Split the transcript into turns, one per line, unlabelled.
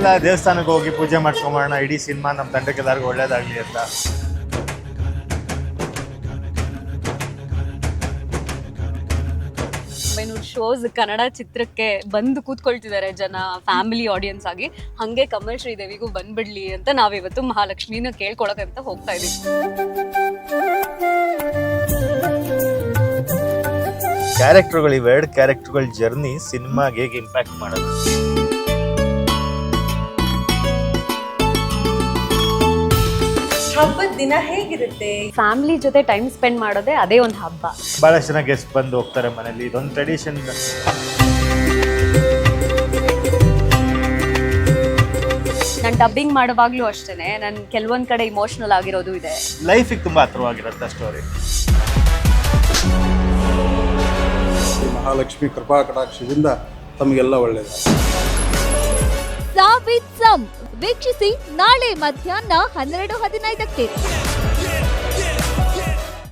ಎಲ್ಲ ದೇವಸ್ಥಾನಕ್ಕೆ ಹೋಗಿ ಪೂಜೆ ಮಾಡ್ಕೊಂಬರೋಣ, ಇಡೀ ಸಿನಿಮಾ ನಮ್ಮ ತಂಡಕ್ಕೆ ಎಲ್ಲರಿಗೂ ಒಳ್ಳೇದಾಗಲಿ ಅಂತ.
ಶೋಸ್ ಕನ್ನಡ ಚಿತ್ರಕ್ಕೆ ಬಂದು ಕೂತ್ಕೊಳ್ತಿದ್ದಾರೆ ಜನ, ಫ್ಯಾಮಿಲಿ ಆಡಿಯನ್ಸ್ ಆಗಿ. ಹಂಗೆ ಕಮಲ್ ಶ್ರೀದೇವಿಗೂ ಬಂದ್ಬಿಡ್ಲಿ ಅಂತ ನಾವಿವತ್ತು ಮಹಾಲಕ್ಷ್ಮಿನ ಕೇಳ್ಕೊಳಕಂತ ಹೋಗ್ತಾ ಇದೀವಿ.
ಕ್ಯಾರೆಕ್ಟರ್ಗಳು, ಇವೆರಡು ಕ್ಯಾರೆಕ್ಟರ್ಗಳ ಜರ್ನಿ ಸಿನಿಮಾಗೆ ಹೇಗೆ ಇಂಪ್ಯಾಕ್ಟ್ ಮಾಡೋದು.
ಹಬ್ಬದ ದಿನ ಹೇಗಿರುತ್ತೆ?
ಫ್ಯಾಮಿಲಿ ಜೊತೆ ಟೈಮ್ ಸ್ಪೆಂಡ್ ಮಾಡೋದೇ ಅದೇ ಒಂದು ಹಬ್ಬ.
ಬಹಳಷ್ಟು ಜನ ಗೆಸ್ಟ್ ಬಂದು ಹೋಗ್ತಾರೆ ಮನೇಲಿ, ಇದೊಂದು ಟ್ರೆಡಿಷನ್.
ನಾನು ಡಬ್ಬಿಂಗ್ ಮಾಡುವಾಗ್ಲೂ ಅಷ್ಟೇನೆ, ನಾನು ಕೆಲವೊಂದ್ ಕಡೆ ಇಮೋಷನಲ್ ಆಗಿರೋದು ಇದೆ.
ಲೈಫಿಗೆ ತುಂಬಾ ಹತ್ರವಾಗಿರುತ್ತೆ ಸ್ಟೋರಿ.
ಮಹಾಲಕ್ಷ್ಮಿ ಕೃಪಾ ಕಟಾಕ್ಷದಿಂದ ತಮಗೆಲ್ಲ ಒಳ್ಳೆಯದು.
ಸಾಬಿತ್ ಸಮ್ ವೀಕ್ಷಿಸಿ ನಾಳೆ ಮಧ್ಯಾಹ್ನ 12:15ಕ್ಕೆ.